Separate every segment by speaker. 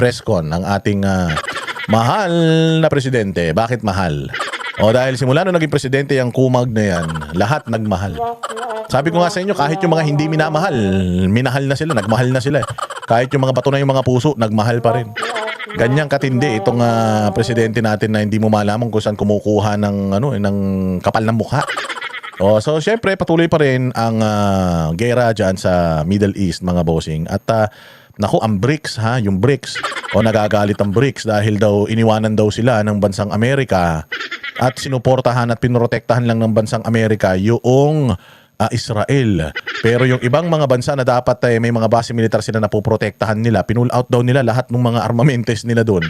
Speaker 1: press con ng ating mahal na presidente. Bakit mahal? O dahil simula nung naging presidente yung kumag na yan, lahat nagmahal. Sabi ko nga sa inyo, kahit yung mga hindi minamahal, minahal na sila, nagmahal na sila. Kahit yung mga bato na yung mga puso, nagmahal pa rin. Ganyang katindi itong presidente natin na hindi mo malaman kung saan kumukuha ng ng kapal ng mukha. So syempre patuloy pa rin ang gera diyan sa Middle East, mga bossing. At naku, ang BRICS yung BRICS. Nagagalit ang BRICS dahil daw iniwanan daw sila ng bansang Amerika at sinuportahan at pinoprotektahan lang ng bansang Amerika yung Israel. Pero yung ibang mga bansa na dapat may mga base militar sila na poprotektahan nila, pinull out daw nila lahat ng mga armamentes nila doon.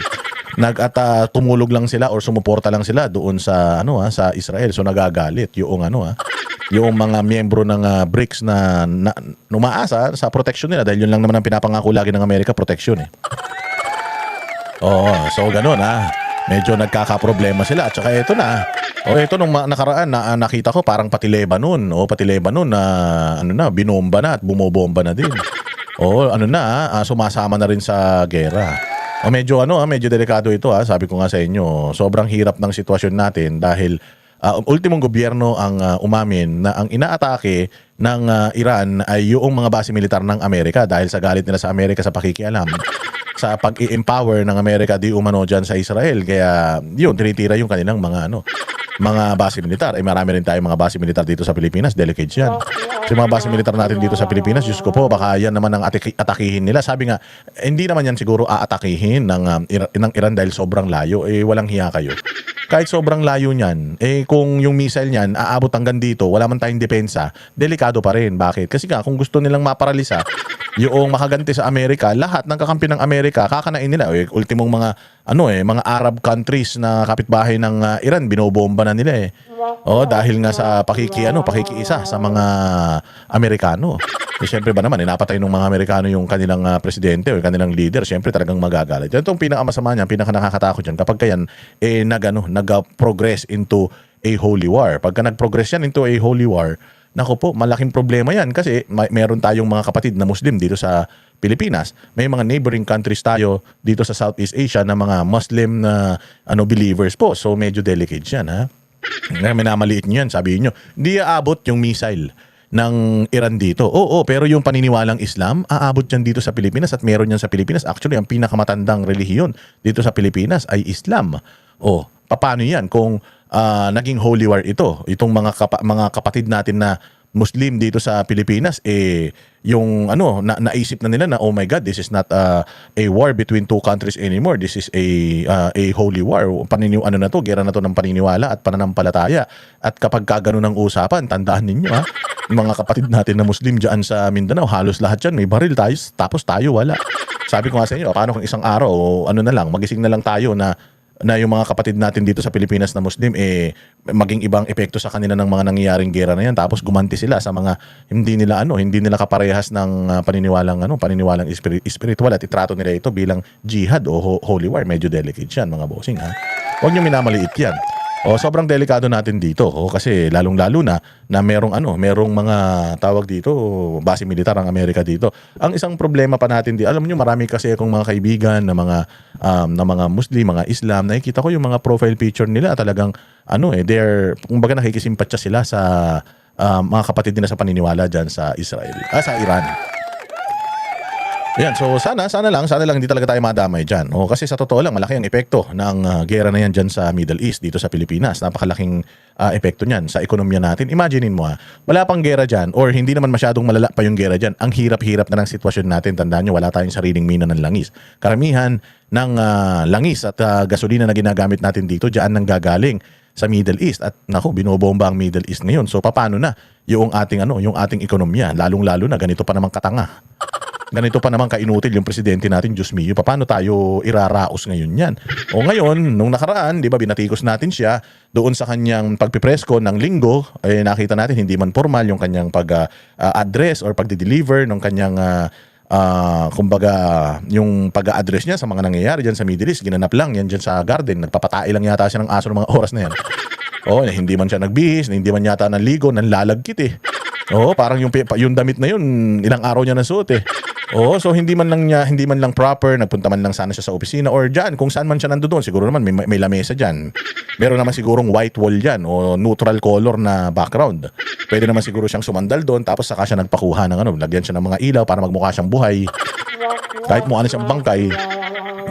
Speaker 1: Tumulog lang sila or sumuporta lang sila doon sa sa Israel. So nagagalit yung yung mga miyembro ng BRICS na numaasa sa protection nila dahil yun lang naman ang pinapangako lagi ng Amerika, protection so ganun medyo nagkakaproblema sila. At saka ito ito nung nakaraan nakita ko parang pati Lebanon na binomba na at bumobomba na din. Sumasama na rin sa gera. Medyo delikado ito sabi ko nga sa inyo. Sobrang hirap ng sitwasyon natin dahil ultimong gobyerno ang umamin na ang inaatake ng Iran ay yung mga base militar ng Amerika dahil sa galit nila sa Amerika sa pakikialam sa pag-i-empower ng Amerika di umano dyan sa Israel. Kaya yun, tinitira yung kanilang mga base militar. Marami rin tayong mga base militar dito sa Pilipinas. Delicate yan. So mga base militar natin dito sa Pilipinas, Diyos ko po, baka yan naman ang atakihin nila. Sabi nga, hindi naman yan siguro aatakihin ng Iran dahil sobrang layo. Walang hiya kayo. Kahit sobrang layo niyan, kung yung missile niyan aabot hanggang dito, wala man tayong depensa, delikado pa rin. Bakit? Kasi kung gusto nilang maparalisa, yung makaganti sa Amerika, lahat ng kakampi ng Amerika, kakanain nila. Ultimong mga mga Arab countries na kapitbahay ng Iran, binobomba na nila dahil nga sa pakikiisa sa mga Amerikano. Siyempre ba naman, napatay ng mga Amerikano yung kanilang presidente o yung kanilang leader, siyempre talagang magagalit. Ito ang pinakamasama niyan, pinakanakakatakot yan. Kapag yan, nag-progress into a holy war. Pagka nag-progress yan into a holy war, naku po, malaking problema yan kasi meron tayong mga kapatid na Muslim dito sa Pilipinas. May mga neighboring countries tayo dito sa Southeast Asia na mga Muslim na believers po. So medyo delicate yan Minamaliit nyo yan, sabihin nyo. Hindi aabot yung missile ng Iran dito. Pero yung paniniwalang Islam, aabot yan dito sa Pilipinas at meron yan sa Pilipinas. Actually, ang pinakamatandang relihiyon dito sa Pilipinas ay Islam. Paano yan kung naging holy war ito? Itong mga kapatid natin na Muslim dito sa Pilipinas, yung naisip na nila na, oh my God, this is not a war between two countries anymore. This is a holy war. Gera na to ng paniniwala at pananampalataya. At kapag ganun ang usapan, tandaan ninyo mga kapatid natin na Muslim dyan sa Mindanao, halos lahat yan may baril tayo, tapos tayo wala. Sabi ko nga sa inyo, paano kung isang araw magising na lang tayo na yung mga kapatid natin dito sa Pilipinas na Muslim maging ibang epekto sa kanila ng mga nangyayaring gera na yan, tapos gumanti sila sa mga hindi nila kaparehas ng paniniwalang spiritual at itrato nila ito bilang jihad o holy war. Medyo delicate yan, mga bossing Huwag niyo minamaliit yan. Sobrang delikado natin dito kasi lalong-lalo na merong mga tawag dito, base militar ang Amerika dito. Ang isang problema pa natin alam niyo, marami kasi akong mga kaibigan na mga Muslim, mga Islam, nakikita ko yung mga profile picture nila talagang they're kumbaga nakikisimpatya sila sa mga kapatid nila sa paniniwala diyan sa Israel, sa Iran. Yan, so sana lang hindi talaga tayo madamay dyan. Kasi sa totoo lang, malaki ang epekto ng gera na yan dyan sa Middle East, dito sa Pilipinas. Napakalaking epekto niyan sa ekonomiya natin. Imaginein mo wala pang gera dyan or hindi naman masyadong malala pa yung gera dyan. Ang hirap-hirap na ng sitwasyon natin. Tandaan nyo, wala tayong sariling mina ng langis. Karamihan ng langis at gasolina na ginagamit natin dito, dyan nang gagaling sa Middle East. At binobomba ang Middle East ngayon. So paano na yung ating ekonomiya? Lalong-lalo na ganito pa naman katanga. Ganito pa naman kainutil yung presidente natin, Diyos mio. Paano tayo iraraos ngayon yan? Ngayon, nung nakaraan, di ba, binatikos natin siya doon sa kanyang pagpipresko ng linggo. Nakita natin hindi man formal yung kanyang pag-address or pag-deliver ng kanyang kumbaga yung pag-address niya sa mga nangyayari dyan sa Middle East. Ginanap lang yan dyan sa garden. Nagpapatay lang yata siya ng aso ng mga oras na yan. Hindi man siya nagbihis, hindi man yata nanligo, nanlalagkit parang yung damit na yun, ilang araw niya nasuot Oo, so hindi man lang proper, nagpunta man lang sana siya sa opisina or diyan kung saan man siya nandoon. Siguro naman may lamesa diyan. Meron naman sigurong white wall diyan o neutral color na background. Pwede naman siguro siyang sumandal doon tapos saka siya nagpakuha ng ano, lagyan siya ng mga ilaw para magmukha siyang buhay. Kahit mukha na siyang bangkay,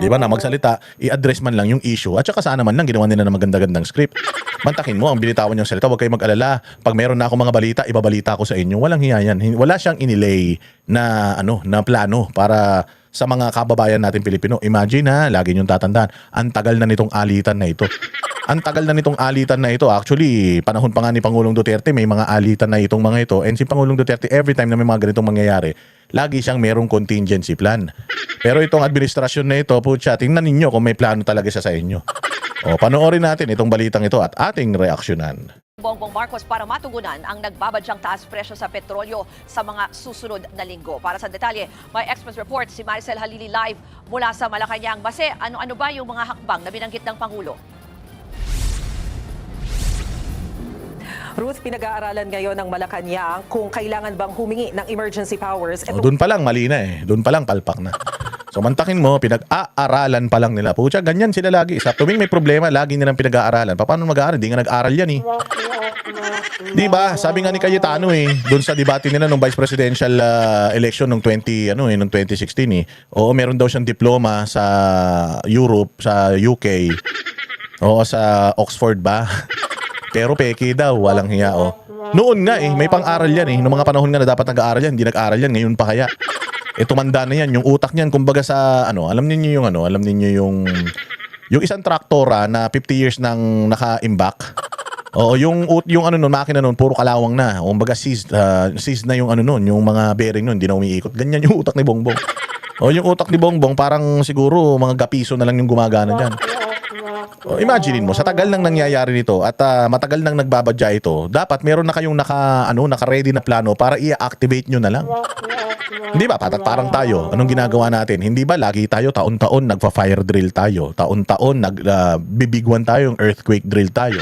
Speaker 1: di ba, na magsalita, i-address man lang yung issue. At saka sana man lang ginawa nila ng maganda-gandang script. Mantakin mo ang binitawan niyang salita. Huwag kayong mag-alala. Pag meron na akong mga balita, ibabalita ko sa inyo. Walang hiya yan. Wala siyang inilay na na plano para sa mga kababayan natin Pilipino. Imagine ha, lagi niyong tatandaan, ang tagal na nitong alitan na ito. Ang tagal na nitong alitan na ito. Actually, panahon pa nga ni Pangulong Duterte, may mga alitan na itong mga ito. And si Pangulong Duterte, every time na may mga ganitong mangyayari, lagi siyang merong contingency plan. Pero itong administrasyon na ito, putya, tingnan ninyo kung may plano talaga siya sa inyo. O, panoorin natin itong balitang ito at ating reaksyonan.
Speaker 2: Bongbong Marcos para matugunan ang nagbabadyang taas presyo sa petrolyo sa mga susunod na linggo. Para sa detalye, may Express Report si Maricel Halili live mula sa Malacanang. Base, ano-ano ba yung mga hakbang na binanggit ng Pangulo?
Speaker 3: Ruth, pinag-aaralan ngayon ng Malacanang kung kailangan bang humingi ng emergency powers.
Speaker 1: O, doon pa lang mali na eh. Doon pa lang palpak na. So mantakin mo, pinag-aaralan pa lang nila. Pucha, ganyan sila lagi. Sa tuwing may problema, lagi nilang pinag-aaralan. Paano mag-aaral? Di nga nag-aaral yan eh. Di ba? Sabi nga ni Cayetano eh, doon sa debate nila nung vice presidential election nung 2016 eh. Oo, meron daw siyang diploma sa Europe, sa UK. Oo, sa Oxford ba? Pero peke daw, walang hiya oh. Noon nga eh, may pang-aral yan eh. Noong mga panahon nga na dapat nag-aaral yan, hindi nag-aaral yan, ngayon pa kaya. Tumanda na yan, yung utak niyan kumbaga sa alam niyo yung isang traktora na 50 years nang naka-imbak. Oo, yung makina noon puro kalawang na. Kumbaga seized na yung yung mga bearing noon, hindi na umiikot. Ganyan yung utak ni Bongbong. Yung utak ni Bongbong parang siguro mga gapiso na lang yung gumagana diyan. Imaginein mo, sa tagal nang nangyayari nito at matagal nang nagbabadya ito, dapat meron na kayong naka-ready na plano para i-activate nyo na lang. Hindi ba? Parang tayo, anong ginagawa natin? Hindi ba lagi tayo taon-taon nagfa-fire drill tayo? Taon-taon bibigwan tayo, yung earthquake drill tayo.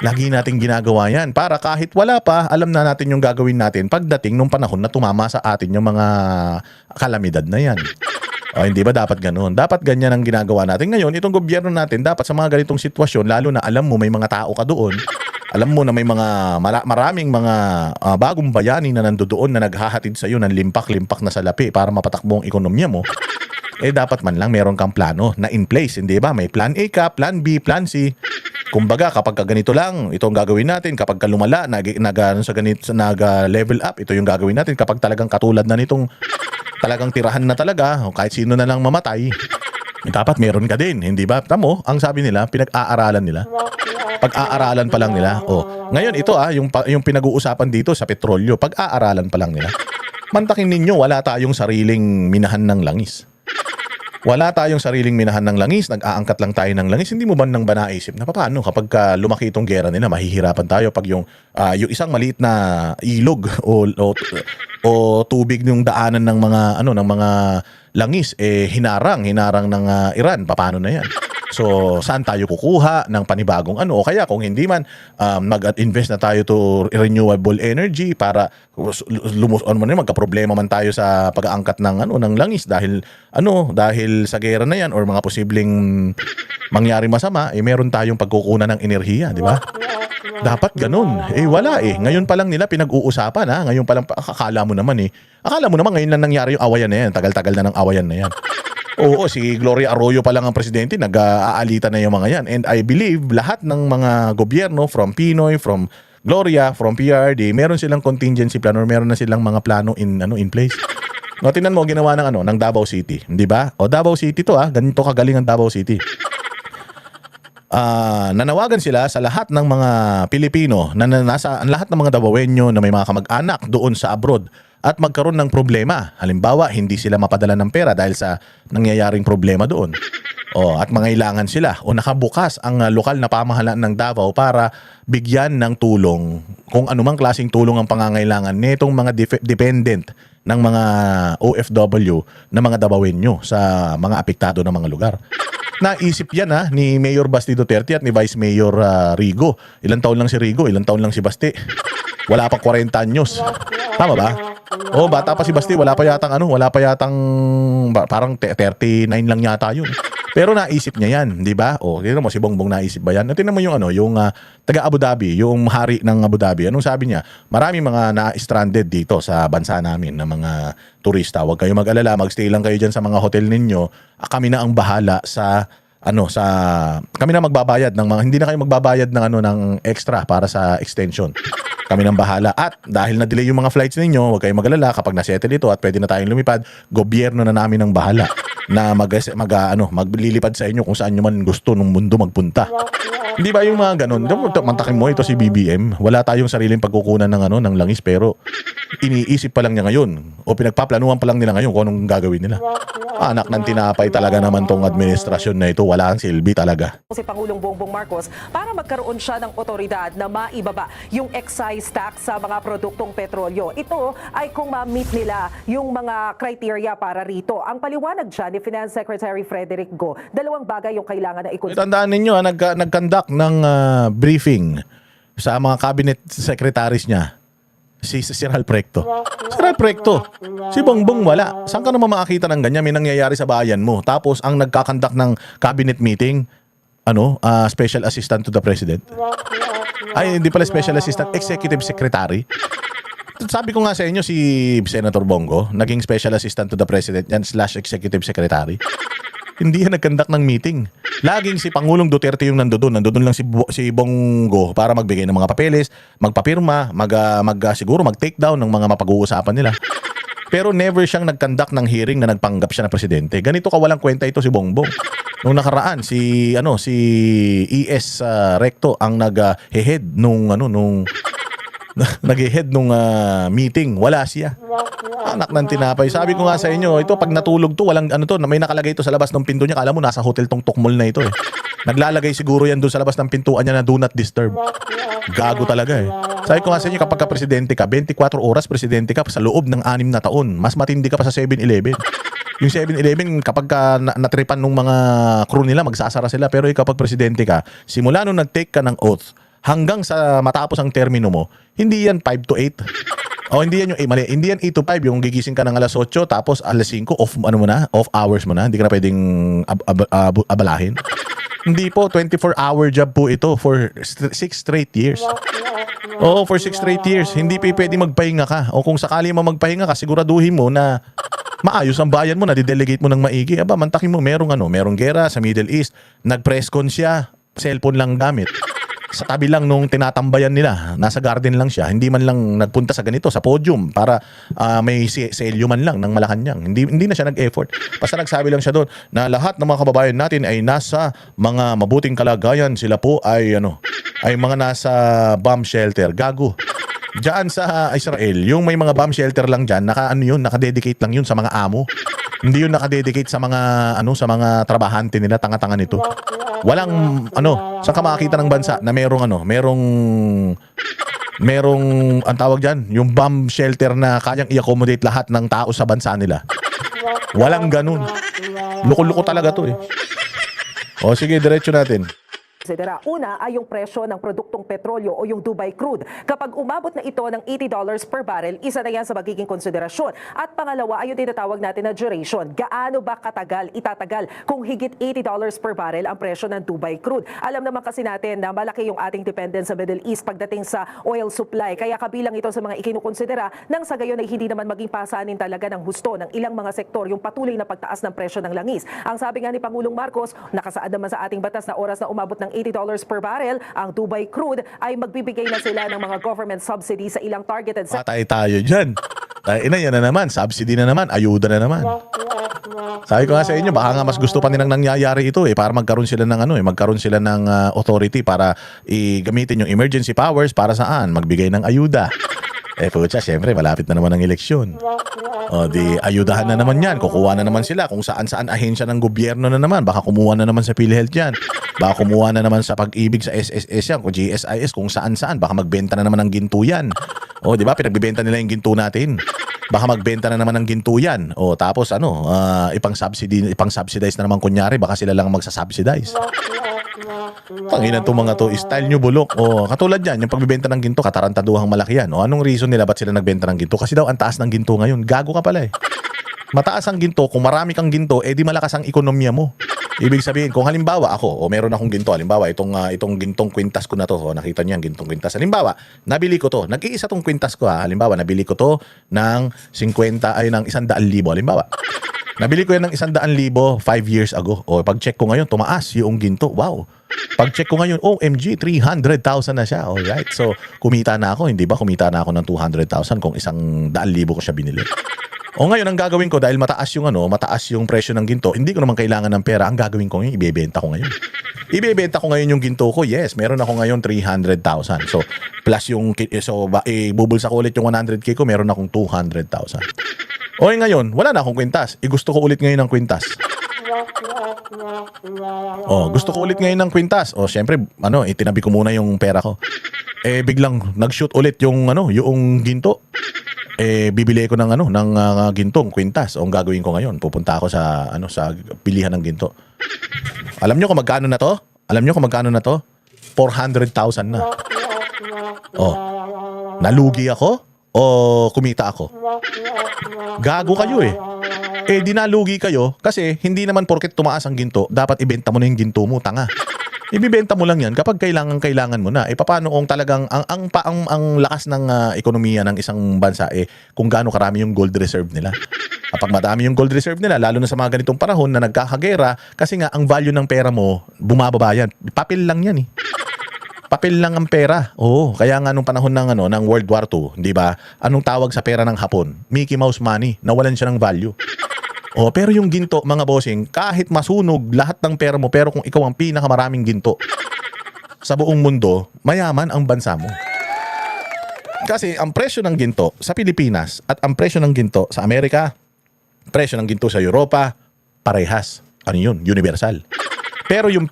Speaker 1: Lagi nating ginagawa yan para kahit wala pa, alam na natin yung gagawin natin pagdating nung panahon na tumama sa atin yung mga kalamidad na yan. Hindi ba dapat ganoon? Dapat ganyan ang ginagawa natin. Ngayon, itong gobyerno natin, dapat sa mga ganitong sitwasyon, lalo na alam mo may mga tao ka doon, alam mo na may mga maraming mga bagong bayani na nandoon na naghahatid sa iyo ng limpak-limpak na salapi para mapatakbo ang ekonomiya mo, dapat man lang meron kang plano na in place, hindi ba? May plan A ka, plan B, plan C. Kumbaga, kapag ganito lang, ito ang gagawin natin. Kapag lumala, nag-level up, ito yung gagawin natin. Kapag talagang katulad na nitong talagang tirahan na talaga, o kahit sino na lang mamatay, dapat meron ka din, hindi ba? Tamo, ang sabi nila, pinag-aaralan nila. Pag-aaralan pa lang nila. Ngayon ito yung pinag-uusapan dito sa petrolyo, pag-aaralan pa lang nila. Mantakin ninyo, wala tayong sariling minahan ng langis. Wala tayong sariling minahan ng langis, nag-aangkat lang tayo ng langis. Hindi mo ba nang naisip na paano kapag lumaki itong gera nila, mahihirapan tayo pag yung isang maliit na ilog o tubig ng daanan ng mga langis hinarang ng Iran, paano na yan? So, saan tayo kukuha ng panibagong o kaya kung hindi man mag-invest na tayo to renewable energy para magka-problema man tayo sa pag-aangkat ng langis dahil sa gera na yan or mga posibleng mangyari masama, meron tayong pagkukunan ng enerhiya, di ba? Dapat ganun. Wala Ngayon pa lang nila pinag-uusapan Ngayon pa lang, akala mo naman ngayon lang nangyari yung awayan na yan. Tagal-tagal na ng awayan na yan. Oo, si Gloria Arroyo pa lang ang presidente, nag-aalita na yung mga yan. And I believe lahat ng mga gobyerno, from Pinoy, from Gloria, from PRD, meron silang contingency plan or meron na silang mga plano in place. Tingnan mo, ginawa ng Davao City, di ba? Davao City to ganito kagaling ang Davao City. Nanawagan sila sa lahat ng mga Pilipino lahat ng mga Davaoenyo na may mga kamag-anak doon sa abroad at magkaroon ng problema. Halimbawa, hindi sila mapadala ng pera dahil sa nangyayaring problema doon. At mangailangan sila nakabukas ang lokal na pamahalaan ng Davao para bigyan ng tulong kung anumang klaseng tulong ang pangangailangan nitong mga dependent ng mga OFW na mga Davaoenyo sa mga apektado ng mga lugar. Naisip yan ni Mayor Basti Duterte at ni Vice Mayor Rigo. Ilang taon lang si Rigo, ilang taon lang si Basti. Wala pang 40 anyos. Tama ba? Oh, bata pa si Basti, wala pa yatang parang 39 lang yata yun. Pero naisip niya yan, di ba? O, tingnan mo si Bongbong naisip ba yan? Tingnan mo yung taga Abu Dhabi, yung hari ng Abu Dhabi. Anong sabi niya? Maraming mga na-stranded dito sa bansa namin na mga turista. Huwag kayo mag-alala, magstay lang kayo dyan sa mga hotel ninyo. Kami na ang bahala kami na magbabayad ng mga, hindi na kayo magbabayad ng ng extra para sa extension. Kami nang bahala. At dahil na-delay yung mga flights ninyo, huwag kayong mag-alala, kapag nasettle ito at pwede na tayong lumipad, gobyerno na namin ang bahala na maglilipad sa inyo kung saan nyo man gusto ng mundo magpunta. Hindi ba yung mga ganun? Mantakin mo, ito si BBM. Wala tayong sariling pagkukunan ng langis, pero iniisip pa lang niya ngayon o pinagpaplanuhan pa lang nila ngayon kung anong gagawin nila. Anak ng tinapay talaga naman tong administrasyon na ito. Wala ang silbi talaga.
Speaker 3: Si Pangulong Bongbong Marcos para magkaroon siya ng otoridad na maibaba yung excise tax sa mga produktong petrolyo. Ito ay kung ma-meet nila yung mga criteria para rito. Ang paliwanag dyan ni Finance Secretary Frederick Go, dalawang bagay yung kailangan na i-consider.
Speaker 1: Tandaan ninyo, nag-conduct ng briefing sa mga cabinet secretaries niya. Si Ralph Recto. Si Ralph Recto. Si Bongbong wala. Saan ka naman makakita ng ganyan? May nangyayari sa bayan mo. Tapos ang nagkakandak ng cabinet meeting, Special Assistant to the President. Ay, hindi pala Special Assistant, Executive Secretary. Sabi ko nga sa inyo, si Senator Bongo, naging Special Assistant to the President yan / Executive Secretary. Hindi yan nagkandak ng meeting. Laging si Pangulong Duterte yung nandoon. Nandoon lang si Bongo para magbigay ng mga papeles, magpapirma, siguro mag-take down ng mga mapag-uusapan nila. Pero never siyang nagkandak ng hearing na nagpanggap siya na presidente. Ganito kawalang kwenta ito si Bongbong. Nung nakaraan, si ES Recto ang nag-head nag-head nung meeting. Wala siya. Anak ng tinapay. Sabi ko nga sa inyo, ito pag natulog to, walang may nakalagay ito sa labas ng pinto niya. Kala mo nasa hotel tong Tukmol na ito eh. Naglalagay siguro yan doon sa labas ng pintuan niya na do not disturb. Gago talaga eh. Sabi ko nga sa inyo, kapag presidente ka, 24 oras presidente ka sa loob ng 6 na taon. Mas matindi ka pa sa 7-Eleven. Yung 7-Eleven, kapag natripan nung mga crew nila, magsasara sila. Pero kapag presidente ka, simula nung nag-take ka ng oath, hanggang sa matapos ang termino mo, hindi yan 5 to 8. O hindi yan hindi yan 8 to 5, yung gigising ka ng alas 8 tapos alas 5 off hours mo na, hindi ka na pwedeng abalahin. Hindi po, 24-hour job po ito for 6 straight years. Oo, for 6 straight years. Hindi pwedeng magpahinga ka. O kung sakali mo magpahinga ka, siguraduhin mo na maayos ang bayan mo, na didelegate mo ng maigi. Aba, mantakin mo, merong gera sa Middle East. Nag-press con siya, cellphone lang gamit. Sa tabi lang nung tinatambayan nila, nasa garden lang siya, hindi man lang nagpunta sa ganito, sa podium, para may selyo man lang ng Malacanang. Hindi na siya nag-effort. Basta nagsabi lang siya doon na lahat ng mga kababayan natin ay nasa mga mabuting kalagayan. Sila po ay mga nasa bomb shelter. Gago. Diyan sa Israel, yung may mga bomb shelter lang diyan, naka-dedicate lang yun sa mga amo. Hindi yun naka-dedicate sa mga trabahante nila, tanga-tanga nito. Walang saan ka makakita ng bansa na merong ang tawag diyan, yung bomb shelter na kayang i-accommodate lahat ng tao sa bansa nila. Walang ganun. Luko-luko talaga to eh. O sige, diretso natin.
Speaker 3: Una ay yung presyo ng produktong petrolyo o yung Dubai crude. Kapag umabot na ito ng $80 per barrel, isa na yan sa magiging konsiderasyon. At pangalawa ay yung tinatawag natin na duration. Gaano ba itatagal kung higit $80 per barrel ang presyo ng Dubai crude? Alam naman kasi natin na malaki yung ating dependence sa Middle East pagdating sa oil supply. Kaya kabilang ito sa mga ikinukonsidera nang sa gayon ay hindi naman maging pasanin talaga ng husto ng ilang mga sektor yung patuloy na pagtaas ng presyo ng langis. Ang sabi nga ni Pangulong Marcos, nakasaad naman sa ating batas na oras na umabot ng $80 per barrel, ang Dubai crude ay magbibigay na sila ng mga government subsidy sa ilang targeted sectors.
Speaker 1: Patay tayo dyan. Yan na naman, subsidy na naman, ayuda na naman. Sabi ko nga sa inyo, baka nga mas gusto pa nilang nangyayari ito para magkaroon sila ng authority para gamitin yung emergency powers para saan? Magbigay ng ayuda. Pucha, syempre, malapit na naman ang eleksyon. O, di ayudahan na naman yan. Kukuha na naman sila kung saan-saan ahensya ng gobyerno na naman. Baka kumuha na naman sa PhilHealth yan. Baka kumuha na naman sa Pag-ibig sa SSS yan, kung GSIS, kung saan-saan. Baka magbenta na naman ng ginto yan. O, di ba? Pinagbibenta nila yung ginto natin. Baka magbenta na naman ng ginto yan. O tapos ipang-subsidize na naman kunyari, baka sila lang magsasubsidize. Panginan to mga to, style nyo bulok. O katulad yan, yung pagbibenta ng ginto, katarantaduhang malaki yan. O anong reason nila ba't sila nagbenta ng ginto? Kasi daw ang taas ng ginto ngayon. Gago ka pala eh. Mataas ang ginto, kung marami kang ginto, di malakas ang ekonomiya mo. Ibig sabihin, kung halimbawa ako, meron akong ginto, halimbawa itong gintong kwintas ko na to, nakita niyo yan, gintong kwintas. Halimbawa, nabili ko to, nag-iisa tong kwintas ko halimbawa, nabili ko to ng 100,000, halimbawa. Nabili ko yan ng 100,000 5 years ago. O pag-check ko ngayon, tumaas yung ginto. Wow. Pag-check ko ngayon, OMG, 300,000 na siya. Alright. So, kumita na ako, hindi ba? Kumita na ako ng 200,000 kung 100,000 ko siya binili. O ngayon, ang gagawin ko, dahil mataas yung presyo ng ginto, hindi ko naman kailangan ng pera. Ang gagawin ko ngayon, ibebenta ko ngayon. Ibebenta ko ngayon yung ginto ko. Yes, meron ako ngayon 300,000. So, plus bubulsa ko ulit yung 100K ko, meron akong 200,000. O ngayon, wala na akong kwintas. Gusto ko ulit ngayon ng kwintas. Gusto ko ulit ngayon ng kwintas. Syempre, itinabi ko muna yung pera ko. Biglang nag-shoot ulit yung ginto. Bibili ko ng gintong kwintas. Ang gagawin ko ngayon, pupunta ako sa pilihan ng ginto. Alam niyo kung magkano na to? 400,000 na. Nalugi ako o kumita ako? Gago kayo eh. Di nalugi kayo kasi hindi naman porket tumaas ang ginto, dapat ibenta mo na yung ginto mo, tanga. Ibibenta mo lang yan kapag kailangan mo na. Paano kung talagang ang lakas ng ekonomiya ng isang bansa kung gaano karami yung gold reserve nila. Kapag madami yung gold reserve nila, lalo na sa mga ganitong panahon na nagkakagera, kasi nga ang value ng pera mo bumababa yan. Papel lang yan eh. Papel lang ang pera. Kaya nga nung panahon ng World War II, di ba? Anong tawag sa pera ng Hapon? Mickey Mouse money. Nawalan siya ng value. Pero yung ginto, mga bossing, kahit masunog lahat ng pera mo, pero kung ikaw ang pinakamaraming ginto sa buong mundo, mayaman ang bansa mo. Kasi ang presyo ng ginto sa Pilipinas at ang presyo ng ginto sa Amerika, presyo ng ginto sa Europa, parehas. Ano yun? Universal. Pero yung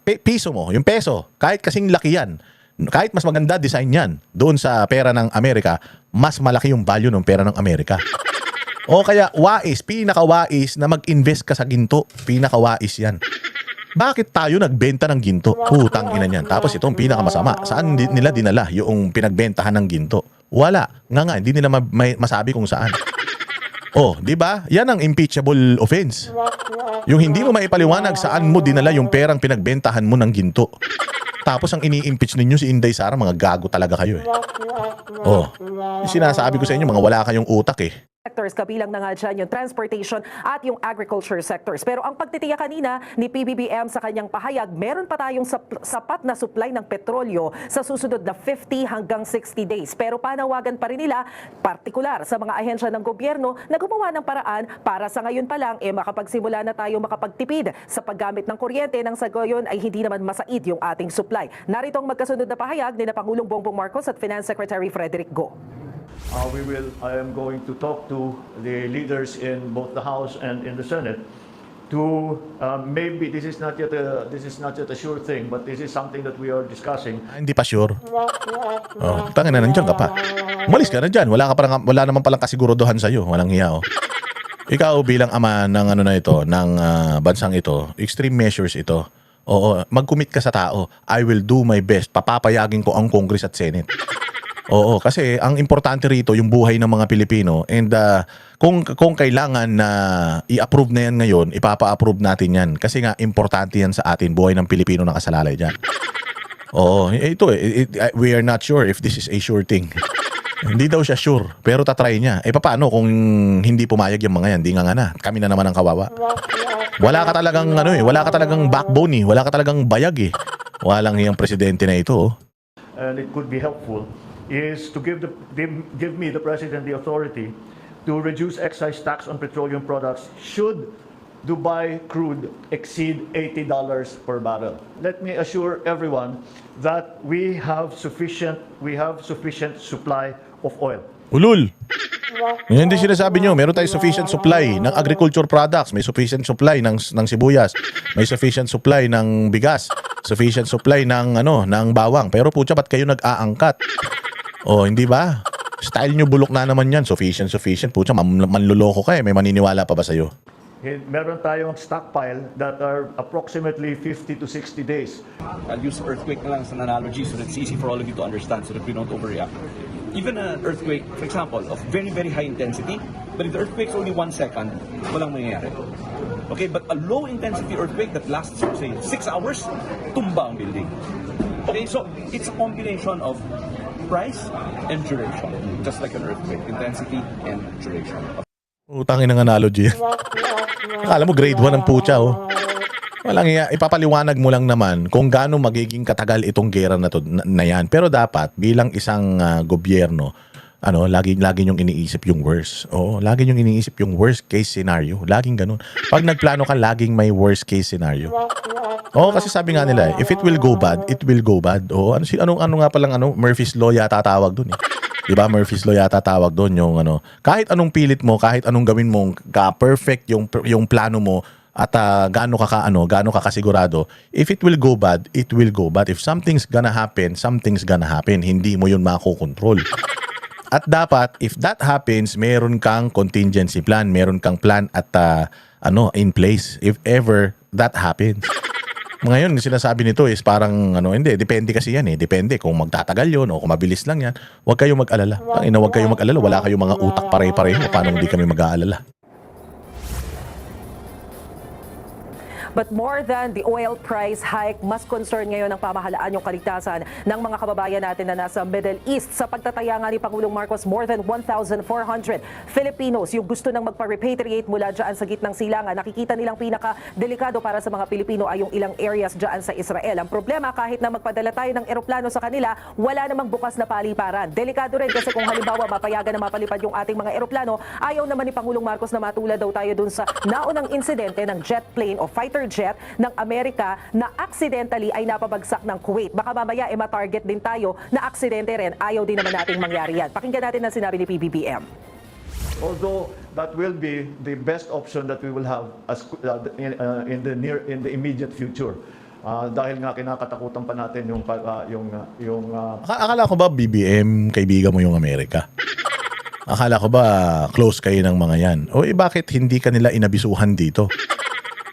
Speaker 1: piso mo, yung peso, kahit kasing laki yan, kahit mas maganda design yan, doon sa pera ng Amerika, mas malaki yung value ng pera ng Amerika. Kaya pinakawais na mag-invest ka sa ginto. Pinakawais yan. Bakit tayo nagbenta ng ginto? Putang ina niyan. Tapos itong pinakamasama. Saan nila dinala yung pinagbentahan ng ginto? Wala. Hindi nila masabi kung saan. Di ba? Yan ang impeachable offense. Yung hindi mo maipaliwanag saan mo dinala yung perang pinagbentahan mo ng ginto. Tapos ang ini-impeach ninyo si Inday Sara, mga gago talaga kayo eh. Sinasabi ko sa inyo, mga wala kayong utak eh.
Speaker 3: Sectors, kabilang na nga dyan yung transportation at yung agriculture sectors. Pero ang pagtitiyak kanina ni PBBM sa kanyang pahayag, meron pa tayong sapat na supply ng petrolyo sa susunod na 50 hanggang 60 days. Pero panawagan pa rin nila, partikular sa mga ahensya ng gobyerno, na gumawa ng paraan para sa ngayon pa lang makapagsimula na tayo makapagtipid sa paggamit ng kuryente nang sa gayon ay hindi naman masait yung ating supply. Narito ang magkasunod na pahayag ni Pangulong Bongbong Marcos at Finance Secretary Frederick Go.
Speaker 4: I am going to talk to the leaders in both the House and in the Senate to maybe this is not yet a sure thing, but this is something that we are discussing.
Speaker 1: Hindi pa sure. Tangin na nandiyan ka pa. Umalis ka na dyan. Wala naman palang kasiguraduhan sa'yo. Walang hiya. Ikaw bilang ama ng ng bansang ito, extreme measures ito. Mag-commit ka sa tao. I will do my best. Papapayagin ko ang Congress at Senate. Kasi ang importante rito yung buhay ng mga Pilipino, and kung kailangan na i-approve na yan ngayon, ipapa-approve natin yan kasi nga importante yan sa atin, buhay ng Pilipino nakasalalay dyan. We are not sure if this is a sure thing. Hindi daw siya sure, pero tatry niya. Paano kung hindi pumayag yung mga yan? Di nga na, kami na naman ang kawawa. Wala ka talagang backbone wala ka talagang bayag Walang hiyang presidente na ito
Speaker 4: And it could be helpful is to give me, the President, the authority to reduce excise tax on petroleum products should Dubai crude exceed $80 per barrel. Let me assure everyone that we have sufficient supply of oil.
Speaker 1: Ulul! Hindi sinasabi nyo, meron tayong sufficient supply ng agriculture products, may sufficient supply ng sibuyas, may sufficient supply ng bigas, sufficient supply ng bawang. Pero putya, ba't kayo nag-aangkat? Hindi ba? Style nyo bulok na naman yan. Sufficient. Pucha, manluloko ka eh. May maniniwala pa ba sa'yo?
Speaker 4: Meron tayong stockpile that are approximately 50 to 60 days.
Speaker 5: I'll use earthquake na lang as an analogy so that it's easy for all of you to understand so that we don't overreact. Even an earthquake, for example, of very, very high intensity, but if the earthquake's only 1 second, walang mangyayari. Okay, but a low intensity earthquake that lasts, say, 6 hours, tumba ang building. Okay, so it's a combination of price and duration, just like an earthquake, intensity and duration.
Speaker 1: Utangin ng analogy. Akala mo grade 1 ang pucha, oh. Walang iya, ipapaliwanag mo lang naman kung gaano magiging katagal itong gera na to na yan. Pero dapat bilang isang gobyerno, lagi yung iniisip yung worst. Oo, lagi yung iniisip yung worst case scenario. Laging ganun. Pag nagplano ka, laging may worst case scenario. Oo, kasi sabi nga nila, if it will go bad, it will go bad. Oo, ano nga palang Murphy's Law yata tawag dun eh. Diba, Murphy's Law yata tawag doon yung kahit anong pilit mo, kahit anong gawin mo, perfect yung plano mo at gaano ka kasigurado, if it will go bad, it will go bad. If something's gonna happen, something's gonna happen. Hindi mo yun makokontrol. At dapat, if that happens, meron kang contingency plan, meron kang plan at in place if ever that happens. Ngayon, sinasabi nito is parang hindi, depende kasi yan eh. Depende kung magtatagal yun o kung mabilis lang yan. Huwag kayong mag-alala. Huwag kayong mag-alala. Wala kayong mga utak pare-pareho. Paano hindi kami mag-aalala?
Speaker 3: But more than the oil price hike, mas concern ngayon ng pamahalaan yung kaligtasan ng mga kababayan natin na nasa Middle East. Sa pagtataya nga ni Pangulong Marcos, more than 1,400 Filipinos yung gusto nang magpa-repatriate mula dyan sa gitnang silangan. Nakikita nilang pinaka-delikado para sa mga Pilipino ay yung ilang areas dyan sa Israel. Ang problema, kahit na magpadala tayo ng eroplano sa kanila, wala namang bukas na paliparan. Delikado rin kasi kung halimbawa mapayagan na mapalipad yung ating mga eroplano, ayaw naman ni Pangulong Marcos na matulad daw tayo dun sa naunang insidente ng jet plane o fighter jet ng Amerika na accidentally ay napabagsak ng Kuwait. Baka mamaya matarget din tayo na aksidente rin. Ayaw din naman nating mangyari yan. Pakinggan natin ang sinabi ni PBBM.
Speaker 4: Although that will be the best option that we will have in the immediate future. Dahil nga kinakatakutan pa natin yung
Speaker 1: Akala ko ba BBM, kaibigan mo yung Amerika? Akala ko ba close kayo ng mga yan? O bakit hindi ka nila inabisuhan dito?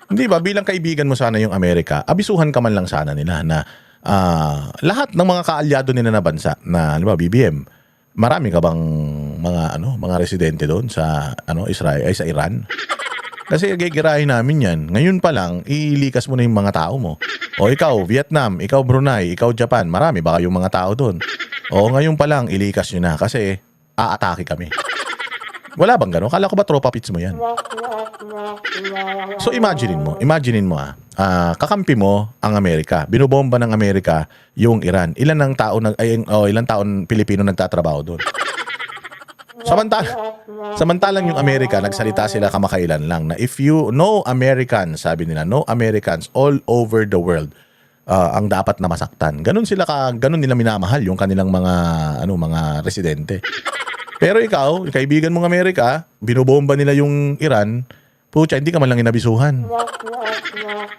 Speaker 1: Hindi ba, bilang kaibigan mo sana yung Amerika, abisuhan ka man lang sana nila na lahat ng mga kaalyado nila na bansa na, BBM, marami ka bang mga residente doon sa Israel ay sa Iran? Kasi gigirahin namin yan. Ngayon pa lang, ilikas mo na yung mga tao mo. O ikaw, Vietnam, ikaw Brunei, ikaw Japan, marami ba kayong mga tao doon? O ngayon pa lang, ilikas nyo na kasi aatake kami. Wala bang gano'n? Kala ko ba tropa pits mo yan? So imaginein mo kakampi mo ang Amerika. Binobomba ng Amerika yung Iran. Ilan taon Pilipino nagtatrabaho doon? Samantalang yung Amerika, nagsalita sila kamakailan lang na if you know Americans, sabi nila, no Americans all over the world ang dapat na masaktan. Ganun nila minamahal yung kanilang mga residente. Pero ikaw, kaibigan mong Amerika, binobomba nila yung Iran, pucha, hindi ka man lang inabisuhan.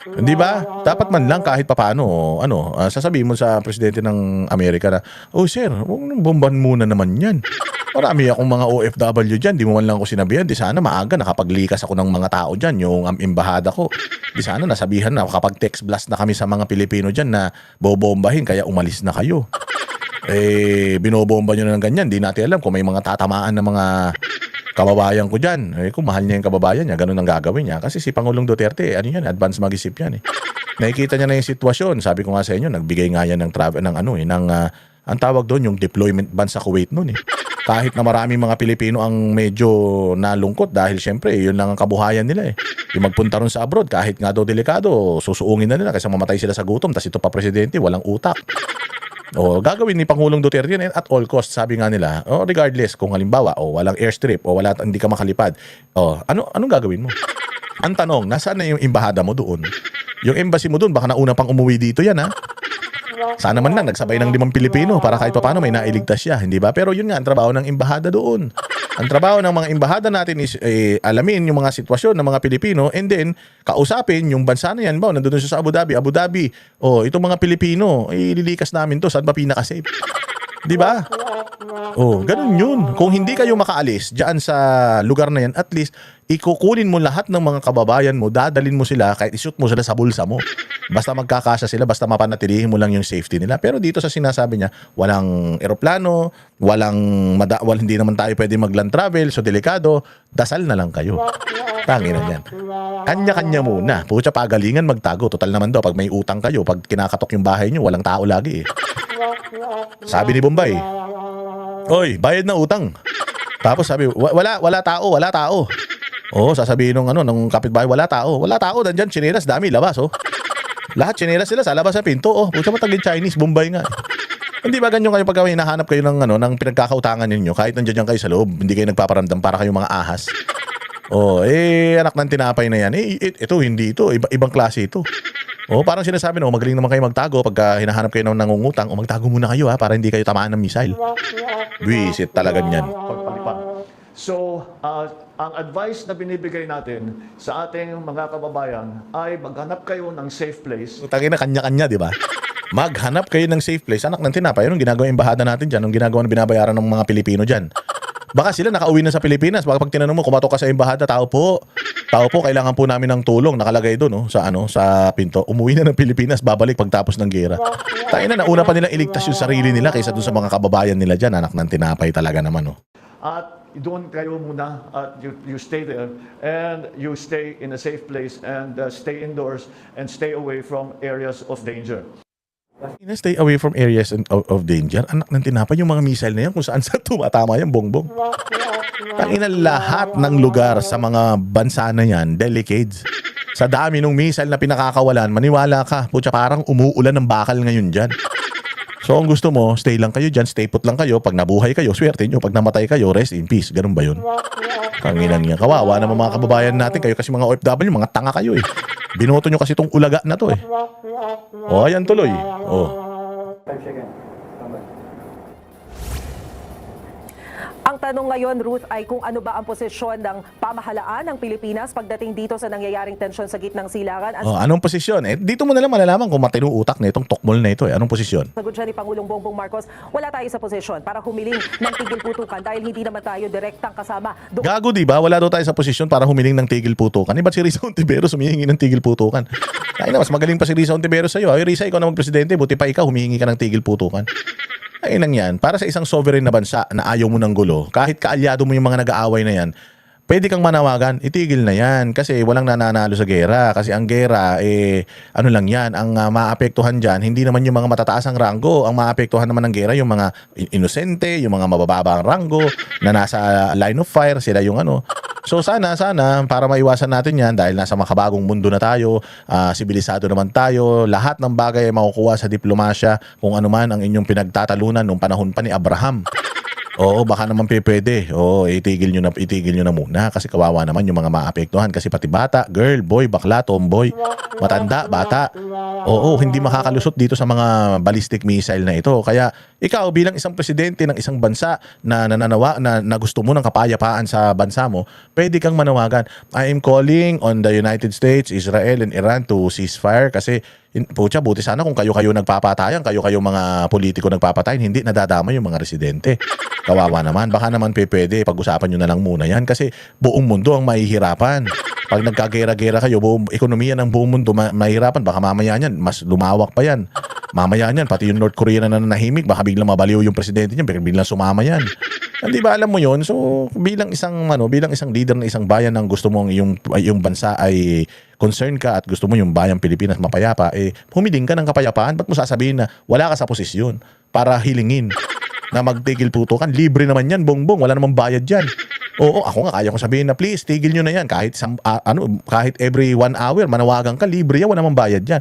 Speaker 1: Hindi ba? Dapat man lang kahit papaano, sasabihin mo sa presidente ng Amerika na, oh sir, bomban muna naman yan. Marami akong mga OFW dyan, di mo man lang ako sinabihan, di sana maaga nakapaglikas ako ng mga tao dyan, yung embahada ko. Di sana nasabihan na kapag text blast na kami sa mga Pilipino dyan na bobombahin, kaya umalis na kayo. Binobomba nyo na ng ganyan. Di natin alam kung may mga tatamaan na mga kababayan ko dyan. Kung mahal niya yung kababayan niya, ganun ang gagawin niya. Kasi si Pangulong Duterte, advance mag-isip yan. Nakikita niya na yung sitwasyon. Sabi ko nga sa inyo, nagbigay nga yan ng travel, ang tawag doon, yung deployment ban sa Kuwait noon eh. Kahit na maraming mga Pilipino ang medyo nalungkot dahil syempre, yun lang ang kabuhayan nila eh. Yung magpunta ron sa abroad, kahit nga daw delikado, susuungin na nila kasi mamatay sila sa gutom. Tas ito pa presidente, walang utak. Gagawin ni Pangulong Duterte yan at all costs, sabi nga nila. Regardless kung halimbawa walang airstrip o hindi ka makalipad. Anong gagawin mo? Ang tanong, nasaan na yung embahada mo doon? Yung embassy mo doon, baka nauna pang umuwi dito yan ha? Sana man lang nagsabay ng 5 Pilipino para kahit paano may nailigtas siya, hindi ba? Pero yun nga, ang trabaho ng embahada doon. Ang trabaho ng mga embahada natin is alamin yung mga sitwasyon ng mga Pilipino and then kausapin yung bansa na yan. Nandun siya sa Abu Dhabi. Itong mga Pilipino, ililikas namin to. Saan ba pinaka-safe? Di ba? Oh, ganun yun. Kung hindi kayo makaalis diyan sa lugar na yan, at least ikukunin mo lahat ng mga kababayan mo, dadalin mo sila, kahit ishoot mo sila sa bulsa mo. Basta magkakasya sila, basta mapanatilihin mo lang yung safety nila. Pero dito sa sinasabi niya, walang eroplano, hindi naman tayo pwede mag-land travel, so delikado, dasal na lang kayo. Tanginan yan. Kanya-kanya muna. Pucha, pagalingan magtago. Total naman daw, pag may utang kayo, pag kinakatok yung bahay nyo, walang tao lagi eh. Sabi ni Bombay, oy, bayad na utang. Tapos sabi, wala tao. Oh, sasabihin nung kapitbahay, wala tao, nandiyan, tsinelas, dami, labas, oh. Lahat tsinelas sila sa labas sa pinto, oh. Pucha, matagin Chinese, Bombay nga. Hindi ba ganyan kayo pag hinahanap kayo ng pinagkakautangan ninyo, kahit nandiyan kayo sa loob, hindi kayo nagpaparamdam para kayong mga ahas? Oh, anak ng tinapay na yan. Ito, hindi ito. Ibang klase ito. Oh, parang sinasabi magaling naman kayo magtago pagka hinahanap kayo ng nangungutang. O magtago muna kayo para hindi kayo tamaan ng missile. Visit talaga niyan.
Speaker 4: Pagpalipad. So, ang advice na binibigay natin sa ating mga kababayan ay maghanap kayo ng safe place.
Speaker 1: Tangina kanya-kanya, di ba? Maghanap kayo ng safe place. Anak ng tinapay, yung ginagawa yung embahada natin dyan, yung ginagawa na binabayaran ng mga Pilipino dyan. Baka sila nakauwi na sa Pilipinas. Baka pag tinanong mo, kumatok ka sa embahada, tao po, kailangan po namin ng tulong. Nakalagay doon, sa pinto. Umuwi na ng Pilipinas, babalik pagtapos ng gera. Tayo na, nauna pa nilang iligtas yung sarili nila kaysa doon sa mga kababayan nila dyan. Anak ng tinapay talaga naman, oh.
Speaker 4: At doon kayo muna at you stay there and you stay in a safe place and stay indoors and stay away from areas of danger.
Speaker 1: Stay away from areas of danger. Anak ng tinapay, yung mga missile na yan, kung saan tumatama yan, bongbong. Tangina, lahat ng lugar sa mga bansa na yan, delicades. Sa dami ng missile na pinakakawalan, maniwala ka, putya, parang umuulan ng bakal ngayon dyan. So, ang gusto mo, stay lang kayo dyan, stay put lang kayo. Pag nabuhay kayo, swerte nyo. Pag namatay kayo, rest in peace. Ganun ba yun? Tanginan nga. Kawawa naman mga kababayan natin. Kayo kasi mga OFW, mga tanga kayo eh. Binoto nyo kasi itong ulaga na to eh. O, ayan tuloy. O.
Speaker 3: Ang tanong ngayon, Ruth, ay kung ano ba ang posisyon ng pamahalaan ng Pilipinas pagdating dito sa nangyayaring tensyon sa gitnang silangan.
Speaker 1: O, anong posisyon? Dito mo na lang malalaman kung matinong utak na itong tokmol na ito. Anong posisyon?
Speaker 3: Sagot siya ni Pangulong Bongbong Marcos, wala tayo sa posisyon para humiling ng tigil putukan dahil hindi naman tayo direktang kasama.
Speaker 1: Gago, di ba? Wala daw tayo sa posisyon para humiling ng tigil putukan. Ba't si Risa Ontiveros humihingi ng tigil putukan? Ay na, mas magaling pa si Risa Ontiveros sa'yo. Ay, Risa, ikaw na magpresidente. Buti pa ikaw, humihingi ka ng tigil putukan. Ay lang yan. Para sa isang sovereign na bansa na ayaw mo ng gulo, kahit kaalyado mo yung mga nag-aaway na yan, pwede kang manawagan, itigil na yan. Kasi walang nananalo sa gera. Kasi ang gera, ano lang yan, ang maapektuhan dyan, hindi naman yung mga matataas ang ranggo. Ang maapektuhan naman ng gera, yung mga inosente, yung mga mabababa ang ranggo, na nasa line of fire, sila yung ano. So sana, para maiwasan natin yan, dahil nasa makabagong mundo na tayo, sibilisado naman tayo, lahat ng bagay ay makukuha sa diplomasya, kung ano man ang inyong pinagtatalunan nung panahon pa ni Abraham. Oo, baka naman pwede. Oo, itigil nyo na muna kasi kawawa naman yung mga maapektuhan kasi pati bata, girl, boy, bakla, tomboy, matanda, bata. Oo, hindi makakalusot dito sa mga ballistic missile na ito. Kaya ikaw bilang isang presidente ng isang bansa na nananawa na gusto mo ng kapayapaan sa bansa mo, pwede kang manawagan. I am calling on the United States, Israel, and Iran to ceasefire kasi pucha, buti sana kung kayo nagpapatayan, kayo mga politiko nagpapatayan, hindi nadadama yung mga residente. Kawawa naman. Baka naman pwede, pag-usapan nyo na lang muna yan kasi buong mundo ang mahihirapan. Pag nagkagera-gera kayo, buong ekonomiya ng buong mundo mahihirapan. Baka mamaya niyan, mas lumawak pa yan. Mamaya niyan, pati yung North Korea na nanahimik, baka biglang mabaliw yung presidente niya, biglang sumama yan. Hindi ba alam mo yon? So, bilang isang leader ng isang bayan ng gusto mong yung bansa ay concern ka at gusto mo yung bayang Pilipinas mapayapa, humiling ka ng kapayapaan. Ba't mo sasabihin na wala ka sa posisyon para hilingin na magtigil putukan? Libre naman yan, bongbong. Wala namang bayad yan. Oo, ako nga kaya ko sabihin na please, tigil nyo na yan. Kahit every 1 hour, manawagan ka, libre yan, wala namang bayad yan.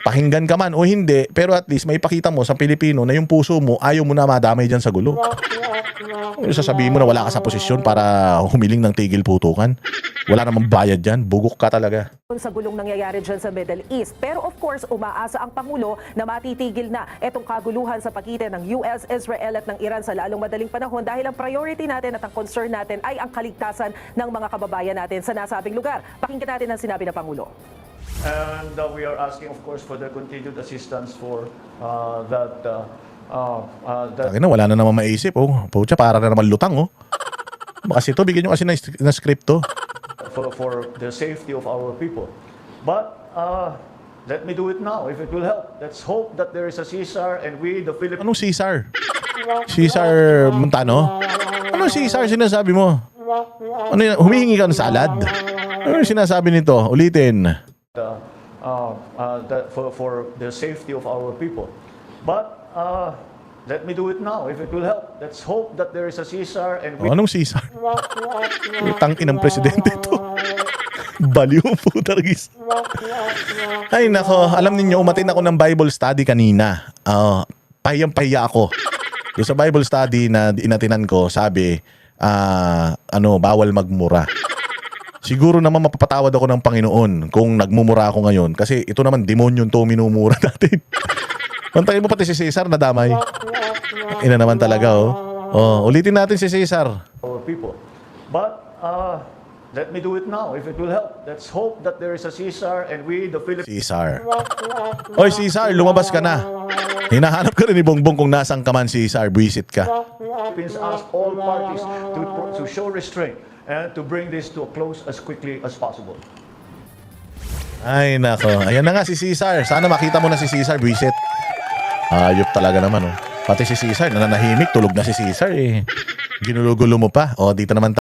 Speaker 1: Pakinggan ka man o hindi, pero at least may pakita mo sa Pilipino na yung puso mo, ayaw mo na madamay dyan sa gulo. Sasabihin mo na wala ka sa posisyon para humiling ng tigil putukan. Wala namang bayad dyan, bugok ka talaga.
Speaker 3: Sa gulong nangyayari dyan sa Middle East. Pero of course, umaasa ang Pangulo na matitigil na itong kaguluhan sa pagitan ng US, Israel at ng Iran sa lalong madaling panahon dahil ang priority natin at ang concern natin ay ang kaligtasan ng mga kababayan natin sa nasabing lugar. Pakinggan natin ang sinabi ng Pangulo.
Speaker 4: And we are asking, of course, for the continued assistance for that that
Speaker 1: Akin na, wala na naman maisip. Oh. Pucha, para na naman lutang. Oh. Kasi ito, bigyan nyo kasi na script to.
Speaker 4: for the safety of our people. But let me do it now if it will help. Let's hope that there is a CSAR and we, the Philippines.
Speaker 1: Anong Caesar? Caesar Montano? Anong Caesar sinasabi mo? Ano yan? Humihingi ka ng salad? Ano yung sinasabi nito? Ulitin.
Speaker 4: For the safety of our people. But let me do it now if it will help. Let's hope that there is a CSAR and we.
Speaker 1: Anong Caesar? Utang inang presidente ito. Baliw po talaga. Ay nako, alam niyo umatin ako ng Bible study kanina. Pahiyang-pahiya ako. Yung sa Bible study na inatinan ko, sabi, bawal magmura. Siguro naman mapapatawad ako ng Panginoon kung nagmumura ako ngayon. Kasi ito naman, demonyo to minumura natin. Pantayin mo pati si Cesar na damay. Ina naman talaga, ulitin natin si Cesar.
Speaker 4: Our people. But let me do it now if it will help. Let's hope that there is a CSAR and we, the Philippines.
Speaker 1: Cesar. Oy, Cesar, lumabas ka na. Hinahanap ka rin ni Bongbong kung nasang ka man, Cesar. Buisit ka.
Speaker 4: Ask all parties to show restraint and to bring this to a close as quickly as possible.
Speaker 1: Ay, nako. Ayan na nga si Cesar. Sana makita mo na si Cesar, buisit. Ayop talaga naman, Pati si Cesar, nananahimik. Tulog na si Cesar, eh. Ginulo-gulo mo pa. Dito naman